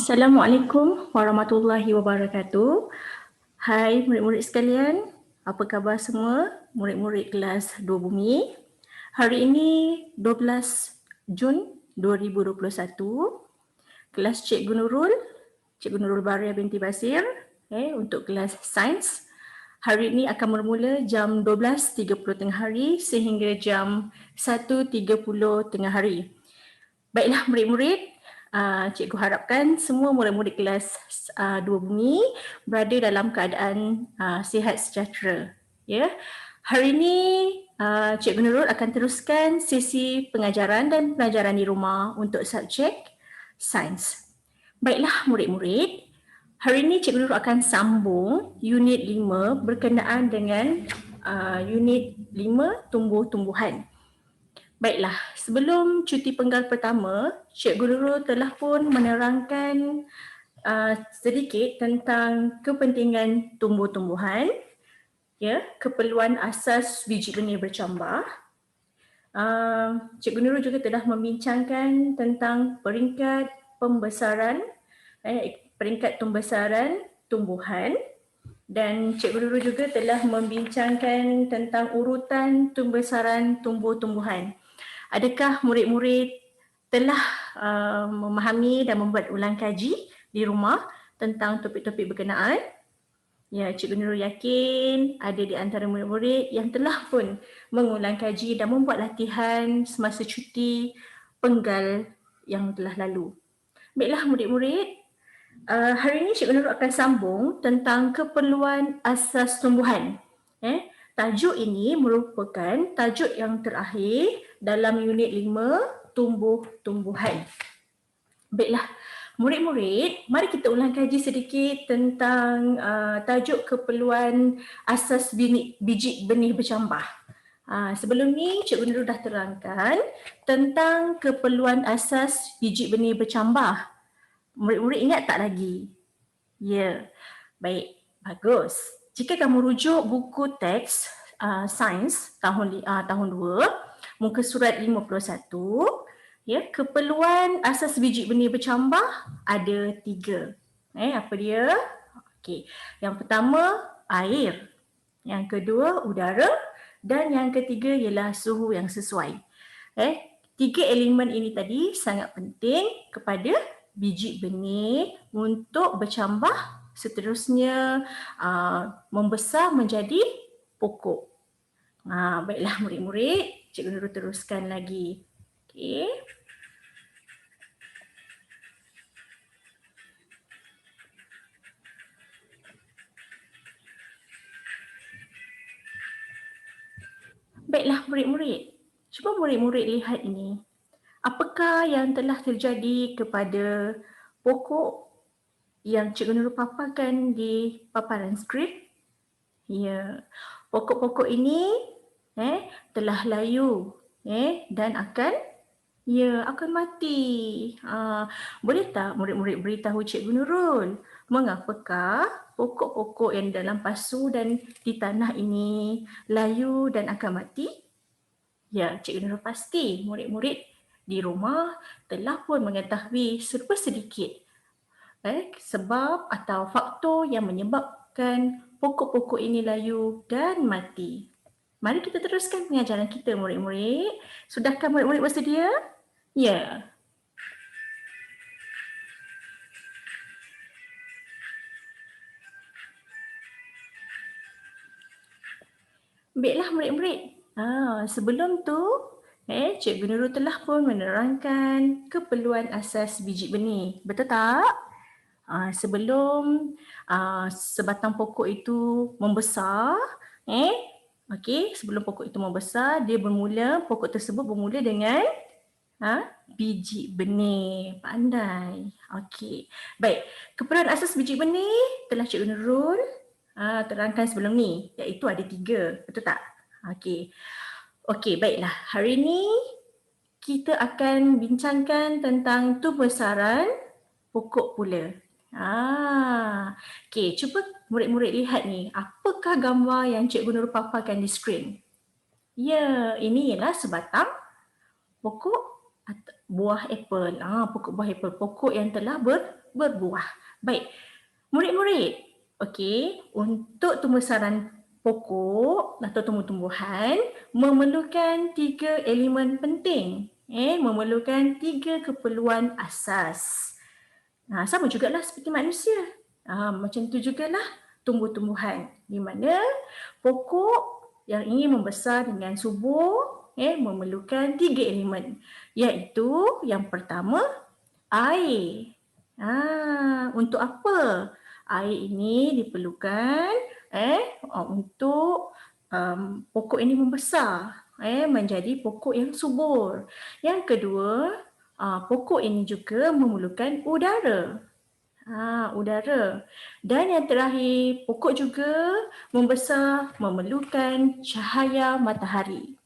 Assalamualaikum warahmatullahi wabarakatuh. Hai murid-murid sekalian, apa khabar semua? Murid-murid kelas 2 Bumi. Hari ini 12 Jun 2021, kelas Cikgu Nurul, Cikgu Nurul Baria binti Basir, untuk kelas Sains. Hari ini akan bermula jam 12.30 tengah hari sehingga jam 1.30 tengah hari. Baiklah murid-murid, cikgu harapkan semua murid-murid kelas 2 Bumi berada dalam keadaan sihat sejahtera. Ya. Hari ini Cikgu Nurul akan teruskan sesi pengajaran dan pelajaran di rumah untuk subjek sains. Baiklah murid-murid, hari ini Cikgu Nurul akan sambung unit 5 berkenaan dengan unit 5 tumbuh-tumbuhan. Baiklah, sebelum cuti penggal pertama, Cikgu Nurul telah pun menerangkan sedikit tentang kepentingan tumbuh-tumbuhan, ya, keperluan asas biji benih bercambah. Cikgu Nurul juga telah membincangkan tentang peringkat pembesaran, peringkat pembesaran tumbuhan, dan Cikgu Nurul juga telah membincangkan tentang urutan pembesaran tumbuh-tumbuhan. Adakah murid-murid telah memahami dan membuat ulang kaji di rumah tentang topik-topik berkenaan? Ya, Cikgu Nurul yakin ada di antara murid-murid yang telah pun mengulang kaji dan membuat latihan semasa cuti penggal yang telah lalu. Baiklah murid-murid, hari ini Cikgu Nurul akan sambung tentang keperluan asas tumbuhan. Tajuk ini merupakan tajuk yang terakhir dalam unit 5 tumbuh-tumbuhan. Baiklah, murid-murid, mari kita ulang kaji sedikit tentang tajuk keperluan asas biji benih bercambah. Sebelum ni Cikgu Nurul dah terangkan tentang keperluan asas biji benih bercambah. Murid-murid ingat tak lagi? Ya, baik, bagus. Jika kamu rujuk buku teks sains tahun 2, muka surat 51, ya, keperluan asas biji benih bercambah ada 3. Apa dia? Okey. Yang pertama, air. Yang kedua, udara. Dan yang ketiga ialah suhu yang sesuai. 3 elemen ini tadi sangat penting kepada biji benih untuk bercambah, seterusnya membesar menjadi pokok. Baiklah murid-murid, Cikgu Nurul teruskan lagi. Okey. Baiklah murid-murid, cuba murid-murid lihat ini. Apakah yang telah terjadi kepada pokok yang Cikgu Nurul paparkan di paparan skrip? Ya, pokok-pokok ini telah layu dan akan mati. Boleh tak murid-murid beritahu Cikgu Nurul mengapakah pokok-pokok yang dalam pasu dan di tanah ini layu dan akan mati? Ya, Cikgu Nurul pasti murid-murid di rumah telah pun mengetahui serba sedikit sebab atau faktor yang menyebabkan pokok-pokok ini layu dan mati. Mari kita teruskan pengajaran kita murid-murid. Sudahkah murid-murid bersedia? Ya. Baiklah murid-murid. Sebelum tu, Cikgu Nurul telah pun menerangkan keperluan asas biji benih. Betul tak? Sebelum sebatang pokok itu membesar, sebelum pokok itu membesar, pokok tersebut bermula dengan biji benih. Pandai. Okey. Baik, keperluan asas biji benih telah Cikgu Nurul terangkan sebelum ni, iaitu ada 3. Betul tak? Okey, baiklah. Hari ini kita akan bincangkan tentang pembesaran pokok pula. Okey, cuba murid-murid lihat ni. Apakah gambar yang Cikgu Nurul paparkan di skrin? Ya, ini ialah sebatang pokok buah apple. Pokok buah apple, pokok yang telah berbuah. Baik, murid-murid. Okey, untuk tumbuh-saran pokok atau tumbuh-tumbuhan memerlukan 3 elemen penting. Memerlukan 3 keperluan asas. Sama jugalah seperti manusia. Macam tu jugalah tumbuh-tumbuhan, di mana pokok yang ingin membesar dengan subur memerlukan 3 elemen, iaitu yang pertama air. Untuk apa? Air ini diperlukan untuk pokok ini membesar, menjadi pokok yang subur. Yang kedua, pokok ini juga memerlukan udara. Udara. Dan yang terakhir, pokok juga membesar memerlukan cahaya matahari.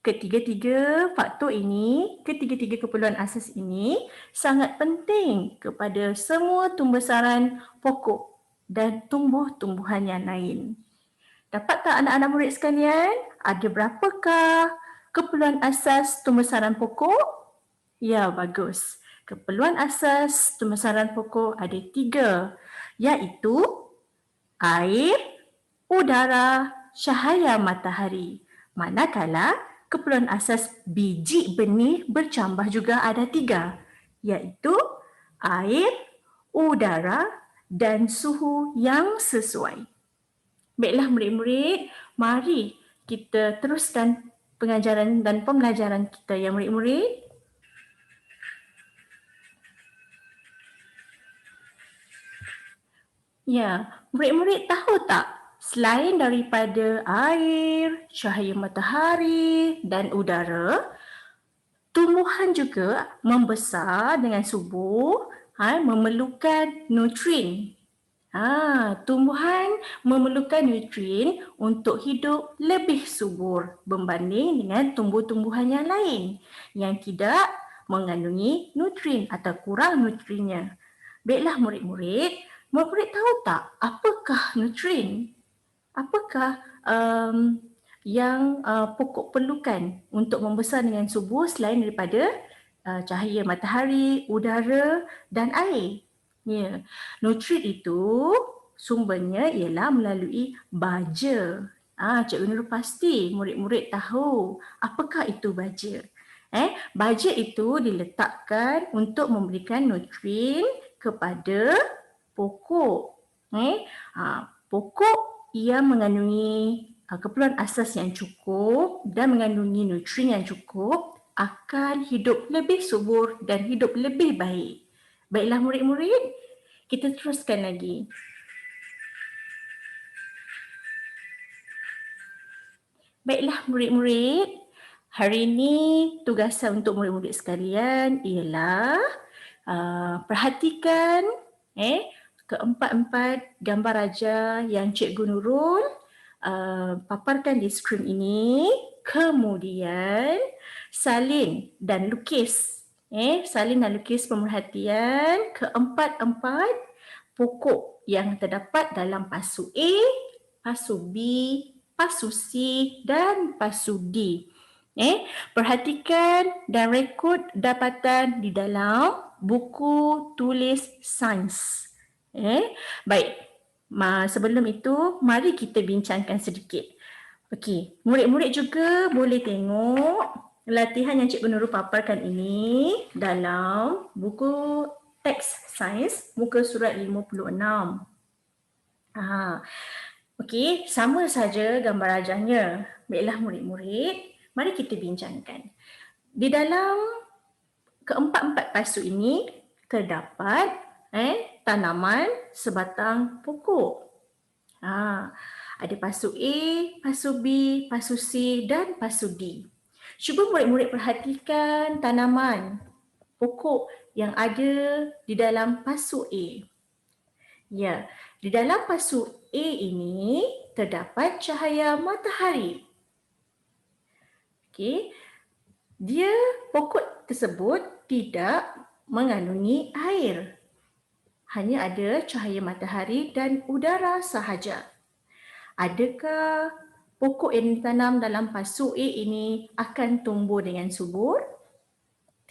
Ketiga-tiga faktor ini, ketiga-tiga keperluan asas ini sangat penting kepada semua tumbuh-saran pokok dan tumbuh-tumbuhan yang lain. Dapatkah anak-anak murid sekalian, ada berapakah keperluan asas tumbuh-saran pokok? Ya, bagus. Keperluan asas tumbuh-saran pokok ada 3, iaitu air, udara, cahaya matahari. Manakala keperluan asas biji benih bercambah juga ada 3, iaitu air, udara dan suhu yang sesuai. Baiklah murid-murid, mari kita teruskan pengajaran dan pembelajaran kita ya murid-murid. Ya, murid-murid tahu tak, selain daripada air, cahaya matahari dan udara, tumbuhan juga membesar dengan subur, memerlukan nutrien. Tumbuhan memerlukan nutrien untuk hidup lebih subur berbanding dengan tumbuh-tumbuhan yang lain yang tidak mengandungi nutrien atau kurang nutriennya. Baiklah murid-murid, murid-murid tahu tak apakah nutrien? Apakah yang pokok perlukan untuk membesar dengan subur selain daripada cahaya matahari, udara dan air? Ya, nutrien itu sumbernya ialah melalui baja. Cikgu Nurul pasti murid-murid tahu apakah itu baja. Baja itu diletakkan untuk memberikan nutrien kepada pokok. Pokok ia mengandungi keperluan asas yang cukup dan mengandungi nutrien yang cukup akan hidup lebih subur dan hidup lebih baik. Baiklah murid-murid, kita teruskan lagi. Baiklah murid-murid, hari ini tugasan untuk murid-murid sekalian ialah perhatikan keempat-empat gambar raja yang Cikgu Nurul paparkan di skrin ini, kemudian salin dan lukis. Salin dan lukis pemerhatian keempat-empat pokok yang terdapat dalam pasu A, pasu B, pasu C dan pasu D. Perhatikan dan rekod dapatan di dalam buku tulis sains. Baik, sebelum itu mari kita bincangkan sedikit. Okey, murid-murid juga boleh tengok latihan yang Cikgu Nurul paparkan ini dalam buku teks sains muka surat 56. Okey, sama saja gambar rajahnya. Baiklah murid-murid, mari kita bincangkan. Di dalam keempat-empat pasu ini terdapat tanaman sebatang pokok. Ada pasu A, pasu B, pasu C dan pasu D. Cuba murid-murid perhatikan tanaman pokok yang ada di dalam pasu A. Ya, di dalam pasu A ini terdapat cahaya matahari. Okey. Pokok tersebut tidak mengandungi air. Hanya ada cahaya matahari dan udara sahaja. Adakah pokok yang ditanam dalam pasu A ini akan tumbuh dengan subur?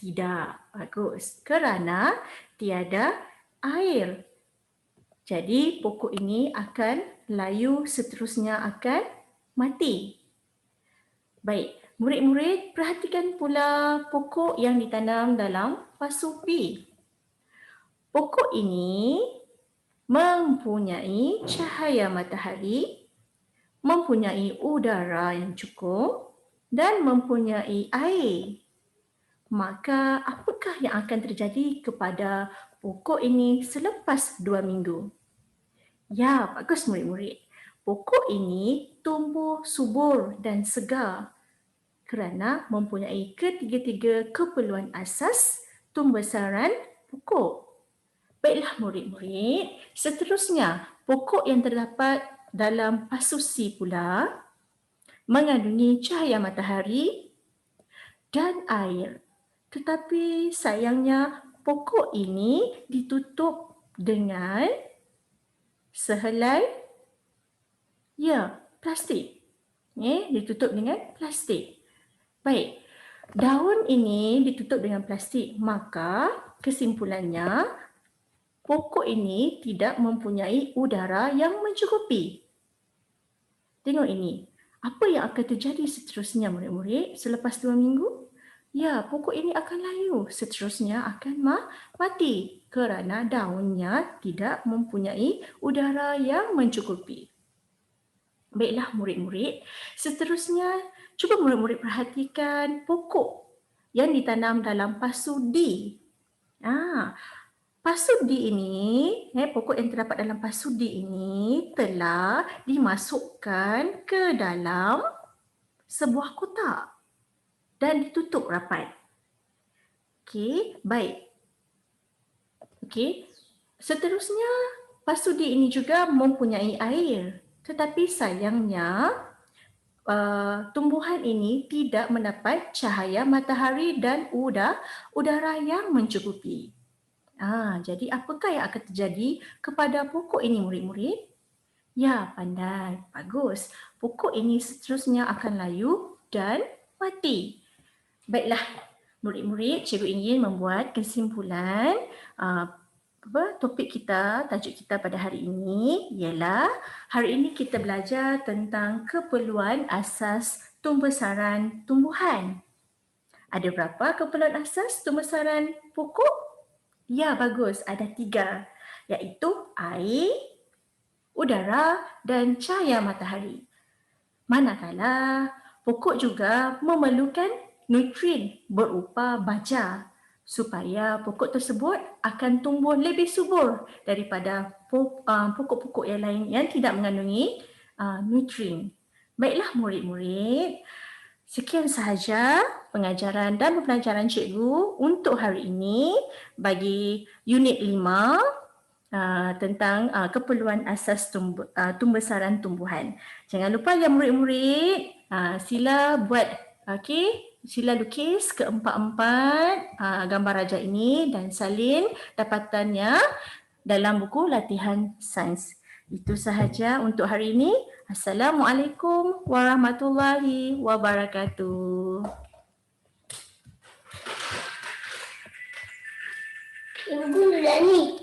Tidak. Bagus. Kerana tiada air. Jadi pokok ini akan layu, seterusnya akan mati. Baik, murid-murid perhatikan pula pokok yang ditanam dalam pasu B. Pokok ini mempunyai cahaya matahari, mempunyai udara yang cukup dan mempunyai air. Maka apakah yang akan terjadi kepada pokok ini selepas 2 minggu? Ya, bagus murid-murid. Pokok ini tumbuh subur dan segar kerana mempunyai ketiga-tiga keperluan asas pembesaran pokok. Baiklah murid-murid, seterusnya pokok yang terdapat dalam pasu C pula mengandungi cahaya matahari dan air. Tetapi sayangnya pokok ini ditutup dengan sehelai plastik. Ditutup dengan plastik. Baik, daun ini ditutup dengan plastik, maka kesimpulannya pokok ini tidak mempunyai udara yang mencukupi. Tengok ini. Apa yang akan terjadi seterusnya murid-murid selepas 2 minggu? Ya, pokok ini akan layu. Seterusnya akan mati kerana daunnya tidak mempunyai udara yang mencukupi. Baiklah murid-murid, seterusnya cuba murid-murid perhatikan pokok yang ditanam dalam pasu D. Pasu D ini, pokok yang terdapat dalam pasu D ini telah dimasukkan ke dalam sebuah kotak dan ditutup rapat. Okey, baik. Okey, seterusnya pasu D ini juga mempunyai air. Tetapi sayangnya tumbuhan ini tidak mendapat cahaya matahari dan udara yang mencukupi. Jadi apakah yang akan terjadi kepada pokok ini murid-murid? Ya, pandai. Bagus. Pokok ini seterusnya akan layu dan mati. Baiklah, murid-murid, cikgu ingin membuat kesimpulan topik kita, tajuk kita pada hari ini ialah hari ini kita belajar tentang keperluan asas pembesaran tumbuhan. Ada berapa keperluan asas pembesaran pokok? Ya, bagus. Ada 3, iaitu air, udara dan cahaya matahari. Manakala pokok juga memerlukan nutrien berupa baja supaya pokok tersebut akan tumbuh lebih subur daripada pokok-pokok yang lain yang tidak mengandungi nutrien. Baiklah murid-murid, sekian sahaja pengajaran dan pembelajaran cikgu untuk hari ini bagi unit 5 tentang keperluan asas pembesaran tumbuhan. Jangan lupa ya murid-murid, sila buat, sila lukis keempat-empat gambar raja ini dan salin dapatannya dalam buku latihan sains. Itu sahaja untuk hari ini. Assalamualaikum warahmatullahi wabarakatuh. Ibu dah ni.